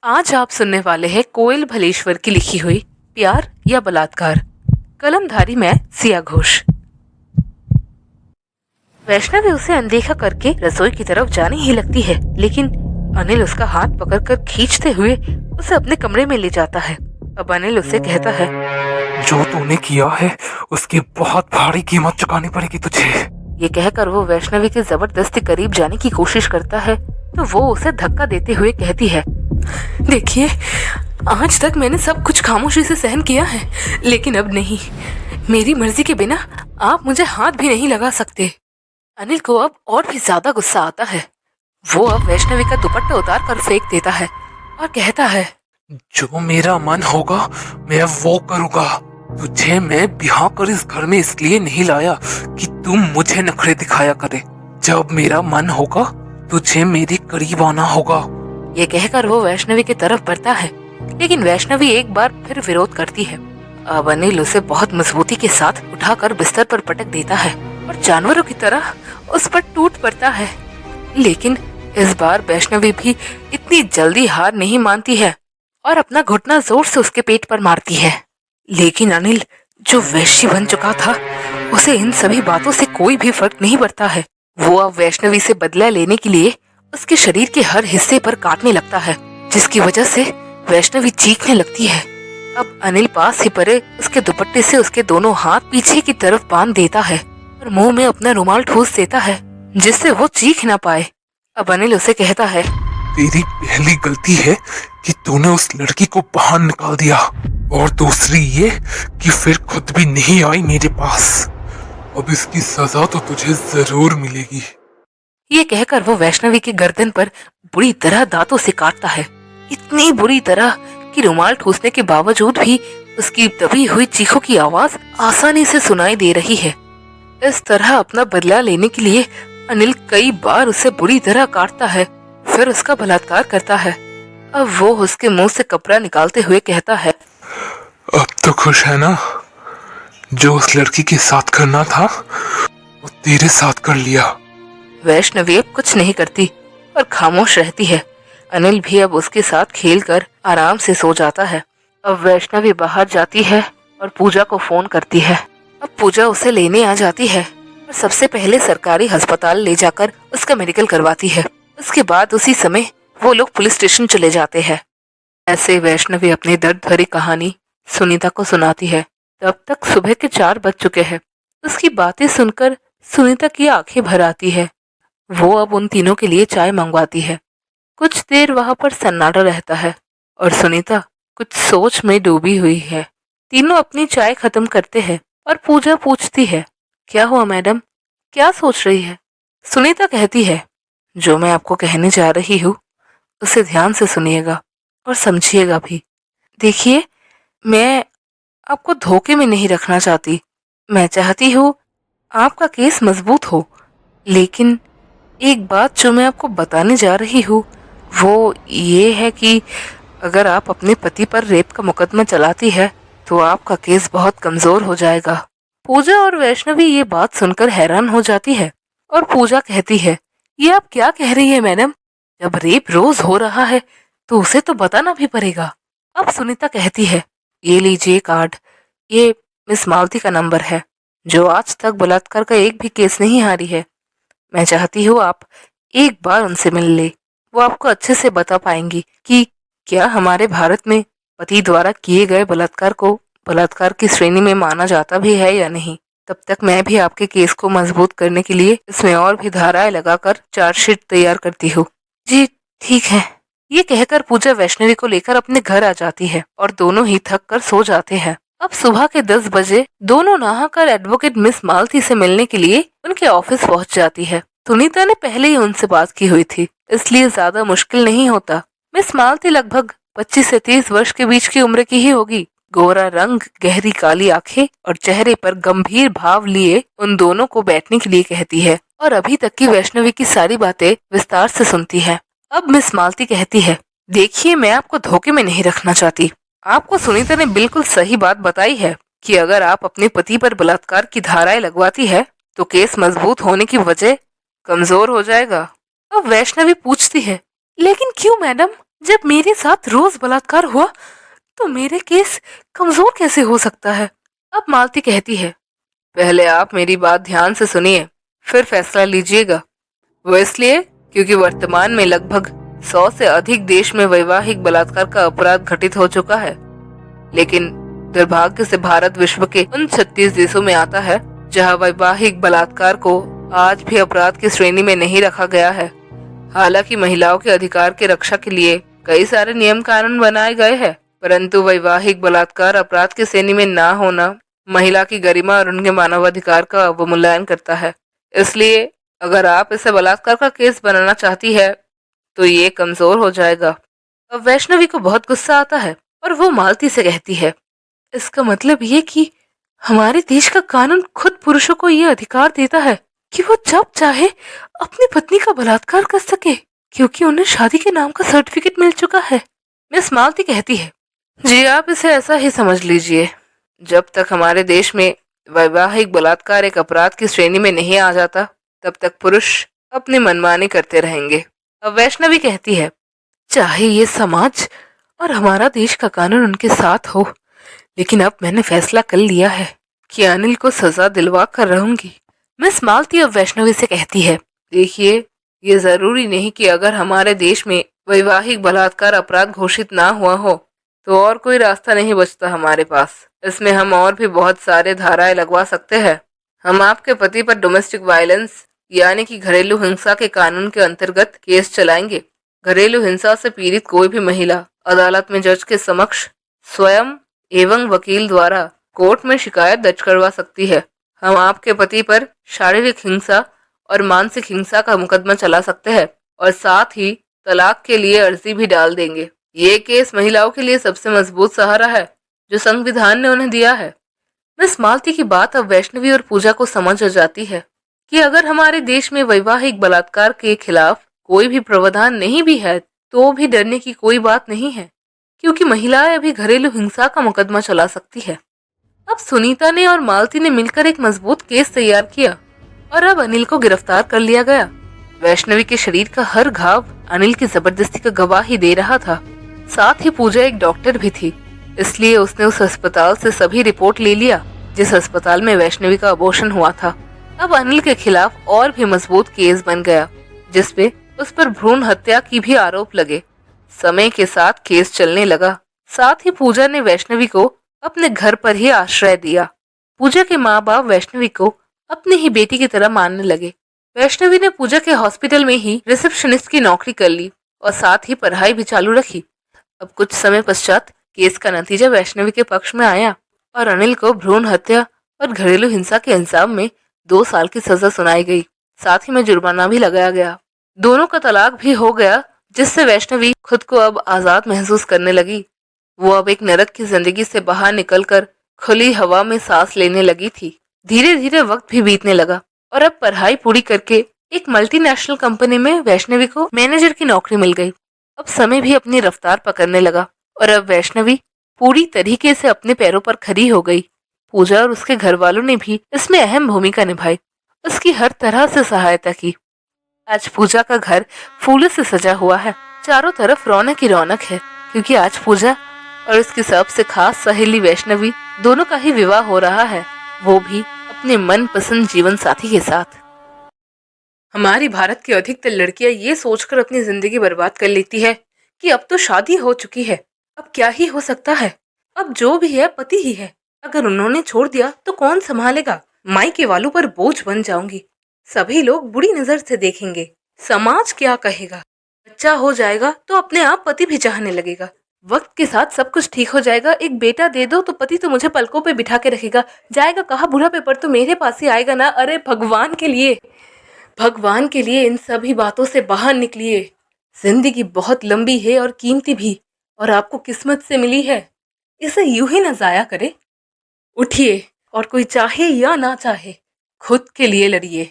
आज आप सुनने वाले हैं कोयल भलेश्वर की लिखी हुई प्यार या बलात्कार। कलमधारी मैं सिया घोष। वैष्णवी उसे अनदेखा करके रसोई की तरफ जाने ही लगती है, लेकिन अनिल उसका हाथ पकड़कर खींचते हुए उसे अपने कमरे में ले जाता है। अब अनिल उसे कहता है, जो तूने किया है उसकी बहुत भारी कीमत चुकानी पड़ेगी तुझे। ये कहकर वो वैष्णवी के जबरदस्ती करीब जाने की कोशिश करता है तो वो उसे धक्का देते हुए कहती है, देखिए, आज तक मैंने सब कुछ खामोशी से सहन किया है, लेकिन अब नहीं। मेरी मर्जी के बिना आप मुझे हाथ भी नहीं लगा सकते। अनिल को अब और भी ज्यादा गुस्सा आता है। वो अब वैष्णवी का दुपट्टा उतार कर फेंक देता है और कहता है, जो मेरा मन होगा मैं वो करूँगा। तुझे मैं ब्याह कर इस घर में इसलिए नहीं लाया कि तुम मुझे नखरे दिखाया करे। जब मेरा मन होगा तुझे मेरे करीब आना होगा। ये कहकर वो वैष्णवी की तरफ बढ़ता है, लेकिन वैष्णवी एक बार फिर विरोध करती है। अब अनिल उसे बहुत मजबूती के साथ उठाकर बिस्तर पर पटक देता है और जानवरों की तरह उस पर टूट पड़ता है। लेकिन इस बार वैष्णवी भी इतनी जल्दी हार नहीं मानती है और अपना घुटना जोर से उसके पेट पर मारती है। लेकिन अनिल, जो वैश्य बन चुका था, उसे इन सभी बातों से कोई भी फर्क नहीं पड़ता है। वो अब वैष्णवी से बदला लेने के लिए उसके शरीर के हर हिस्से पर काटने लगता है, जिसकी वजह से वैष्णवी चीखने लगती है। अब अनिल पास ही पड़े उसके दुपट्टे से उसके दोनों हाथ पीछे की तरफ बांध देता है और मुंह में अपना रुमाल ठूस देता है, जिससे वो चीख ना पाए। अब अनिल उसे कहता है, तेरी पहली गलती है कि तूने उस लड़की को बाहर निकाल दिया, और दूसरी ये कि फिर खुद भी नहीं आई मेरे पास। अब इसकी सजा तो तुझे जरूर मिलेगी। ये कहकर वो वैष्णवी की गर्दन पर बुरी तरह दांतों से काटता है, इतनी बुरी तरह कि रुमाल ठूसने के बावजूद भी उसकी दबी हुई चीखों की आवाज आसानी से सुनाई दे रही है। इस तरह अपना बदला लेने के लिए अनिल कई बार उसे बुरी तरह काटता है, फिर उसका बलात्कार करता है। अब वो उसके मुंह से कपड़ा निकालते हुए कहता है, अब तो खुश है ना? जो उस लड़की के साथ करना था वो तेरे साथ कर लिया। वैष्णवी अब कुछ नहीं करती और खामोश रहती है। अनिल भी अब उसके साथ खेलकर आराम से सो जाता है। अब वैष्णवी बाहर जाती है और पूजा को फोन करती है। अब पूजा उसे लेने आ जाती है और सबसे पहले सरकारी अस्पताल ले जाकर उसका मेडिकल करवाती है। उसके बाद उसी समय वो लोग पुलिस स्टेशन चले जाते हैं। ऐसे वैष्णवी अपनी दर्द भरी कहानी सुनीता को सुनाती है। तब तक सुबह के 4 बज चुके हैं। उसकी बातें सुनकर सुनीता की आंखें भर आती है। वो अब उन तीनों के लिए चाय मंगवाती है। कुछ देर वहां पर सन्नाटा रहता है और सुनीता कुछ सोच में डूबी हुई है। तीनों अपनी चाय खत्म करते हैं और पूजा पूछती है, क्या हुआ मैडम, क्या सोच रही है? सुनीता कहती है, जो मैं आपको कहने जा रही हूँ उसे ध्यान से सुनिएगा और समझिएगा भी। देखिए, मैं आपको धोखे में नहीं रखना चाहती। मैं चाहती हूँ आपका केस मजबूत हो, लेकिन एक बात जो मैं आपको बताने जा रही हूँ वो ये है कि अगर आप अपने पति पर रेप का मुकदमा चलाती है तो आपका केस बहुत कमजोर हो जाएगा। पूजा और वैष्णवी ये बात सुनकर हैरान हो जाती है और पूजा कहती है, ये आप क्या कह रही है मैडम? जब रेप रोज हो रहा है तो उसे तो बताना भी पड़ेगा। अब सुनीता कहती है, ये लीजिए कार्ड, ये मिस मालती का नंबर है, जो आज तक बलात्कार का एक भी केस नहीं हारी है। मैं चाहती हूँ आप एक बार उनसे मिल ले। वो आपको अच्छे से बता पाएंगी कि क्या हमारे भारत में पति द्वारा किए गए बलात्कार को बलात्कार की श्रेणी में माना जाता भी है या नहीं। तब तक मैं भी आपके केस को मजबूत करने के लिए इसमें और भी धाराएं लगाकर चार्जशीट तैयार करती हूँ। जी ठीक है। ये कहकर पूजा वैष्णवी को लेकर अपने घर आ जाती है और दोनों ही थक कर सो जाते हैं। अब सुबह के 10 बजे दोनों नहाकर एडवोकेट मिस मालती से मिलने के लिए उनके ऑफिस पहुंच जाती है। सुनीता ने पहले ही उनसे बात की हुई थी, इसलिए ज्यादा मुश्किल नहीं होता। मिस मालती लगभग 25 से 30 वर्ष के बीच की उम्र की ही होगी। गोरा रंग, गहरी काली आंखें और चेहरे पर गंभीर भाव लिए उन दोनों को बैठने के लिए कहती है और अभी तक की वैष्णवी की सारी बातें विस्तार से सुनती है। अब मिस मालती कहती है, देखिए, मैं आपको धोखे में नहीं रखना चाहती। आपको सुनीता ने बिल्कुल सही बात बताई है कि अगर आप अपने पति पर बलात्कार की धाराएं लगवाती है तो केस मजबूत होने की वजह कमजोर हो जाएगा। अब वैष्णवी पूछती है, लेकिन क्यों मैडम? जब मेरे साथ रोज बलात्कार हुआ तो मेरे केस कमजोर कैसे हो सकता है? अब मालती कहती है, पहले आप मेरी बात ध्यान से सुनिए, फिर फैसला लीजिएगा। वो इसलिए क्योंकि वर्तमान में लगभग 100 से अधिक देश में वैवाहिक बलात्कार का अपराध घटित हो चुका है। लेकिन दुर्भाग्य से भारत विश्व के उन 36 देशों में आता है जहां वैवाहिक बलात्कार को आज भी अपराध की श्रेणी में नहीं रखा गया है। हालांकि महिलाओं के अधिकार की रक्षा के लिए कई सारे नियम कानून बनाए गए हैं, परंतु वैवाहिक बलात्कार अपराध की श्रेणी में ना होना महिला की गरिमा और उनके मानवाधिकार का अवमूल्यन करता है। इसलिए अगर आप इसे बलात्कार का केस बनाना चाहती है तो ये कमजोर हो जाएगा। अब वैष्णवी को बहुत गुस्सा आता है और वो मालती से कहती है, इसका मतलब ये कि हमारे देश का कानून खुद पुरुषों को ये अधिकार देता है कि वो जब चाहे अपनी पत्नी का बलात्कार कर सके, क्योंकि उन्हें शादी के नाम का सर्टिफिकेट मिल चुका है। मिस मालती कहती है, जी आप इसे ऐसा ही समझ लीजिए। जब तक हमारे देश में वैवाहिक बलात्कार एक अपराध की श्रेणी में नहीं आ जाता तब तक पुरुष अपनी मनमानी करते रहेंगे। अब वैष्णवी कहती है, चाहे ये समाज और हमारा देश का कानून उनके साथ हो, लेकिन अब मैंने फैसला कर लिया है कि अनिल को सजा दिलवा कर रहूंगी। मिस मालती अब वैष्णवी से कहती है, देखिए ये जरूरी नहीं कि अगर हमारे देश में वैवाहिक बलात्कार अपराध घोषित ना हुआ हो तो और कोई रास्ता नहीं बचता हमारे पास। इसमें हम और भी बहुत सारे धाराएं लगवा सकते हैं। हम आपके पति पर डोमेस्टिक वायलेंस यानी कि घरेलू हिंसा के कानून के अंतर्गत केस चलाएंगे। घरेलू हिंसा से पीड़ित कोई भी महिला अदालत में जज के समक्ष स्वयं एवं वकील द्वारा कोर्ट में शिकायत दर्ज करवा सकती है। हम आपके पति पर शारीरिक हिंसा और मानसिक हिंसा का मुकदमा चला सकते हैं और साथ ही तलाक के लिए अर्जी भी डाल देंगे। ये केस महिलाओं के लिए सबसे मजबूत सहारा है जो संविधान ने उन्हें दिया है। मिस मालती की बात अब वैष्णवी और पूजा को समझ आ जाती है कि अगर हमारे देश में वैवाहिक बलात्कार के खिलाफ कोई भी प्रावधान नहीं भी है तो भी डरने की कोई बात नहीं है, क्योंकि महिलाएं अभी घरेलू हिंसा का मुकदमा चला सकती है। अब सुनीता ने और मालती ने मिलकर एक मजबूत केस तैयार किया और अब अनिल को गिरफ्तार कर लिया गया। वैष्णवी के शरीर का हर घाव अनिल की जबरदस्ती का गवाही दे रहा था। साथ ही पूजा एक डॉक्टर भी थी, इसलिए उसने उस अस्पताल से सभी रिपोर्ट ले लिया जिस अस्पताल में वैष्णवी का अबॉर्शन हुआ था। अब अनिल के खिलाफ और भी मजबूत केस बन गया जिसपे उस पर भ्रूण हत्या की भी आरोप लगे। समय के साथ केस चलने लगा। साथ ही पूजा ने वैष्णवी को अपने घर पर ही आश्रय दिया। पूजा के माँ बाप वैष्णवी को अपनी ही बेटी की तरह मानने लगे। वैष्णवी ने पूजा के हॉस्पिटल में ही रिसेप्शनिस्ट की नौकरी कर ली और साथ ही पढ़ाई भी चालू रखी। अब कुछ समय पश्चात केस का नतीजा वैष्णवी के पक्ष में आया और अनिल को भ्रूण हत्या और घरेलू हिंसा के इल्जाम में 2 साल की सजा सुनाई गई। साथ ही में जुर्माना भी लगाया गया। दोनों का तलाक भी हो गया, जिससे वैष्णवी खुद को अब आजाद महसूस करने लगी। वो अब एक नरक की जिंदगी से बाहर निकलकर खुली हवा में सांस लेने लगी थी। धीरे धीरे वक्त भी बीतने लगा और अब पढ़ाई पूरी करके एक मल्टीनेशनल कंपनी में वैष्णवी को मैनेजर की नौकरी मिल गई। अब समय भी अपनी रफ्तार पकड़ने लगा और अब वैष्णवी पूरी तरीके से अपने पैरों पर खड़ी हो गई। पूजा और उसके घर वालों ने भी इसमें अहम भूमिका निभाई, उसकी हर तरह से सहायता की। आज पूजा का घर फूलों से सजा हुआ है। चारों तरफ रौनक ही रौनक है, क्योंकि आज पूजा और उसकी सबसे खास सहेली वैष्णवी दोनों का ही विवाह हो रहा है, वो भी अपने मनपसंद जीवन साथी के साथ। हमारी भारत की अधिकतर लड़कियां ये सोचकर अपनी जिंदगी बर्बाद कर लेती है कि अब तो शादी हो चुकी है, अब क्या ही हो सकता है, अब जो भी है पति ही है, अगर उन्होंने छोड़ दिया तो कौन संभालेगा, मायके वालों पर बोझ बन जाऊंगी, सभी लोग बुरी नजर से देखेंगे, समाज क्या कहेगा, बच्चा हो जाएगा तो अपने आप पति भी चाहने लगेगा, वक्त के साथ सब कुछ ठीक हो जाएगा, एक बेटा दे दो तो पति तो मुझे पलकों पे बिठा के रखेगा, जाएगा कहाँ बुढ़ापे पर तो मेरे पास ही आएगा ना। अरे भगवान के लिए इन सभी बातों से बाहर निकलिए। जिंदगी बहुत लंबी है और कीमती भी, और आपको किस्मत से मिली है, इसे यूं ही न जाया करे। उठिए और कोई चाहे या ना चाहे खुद के लिए लड़िए।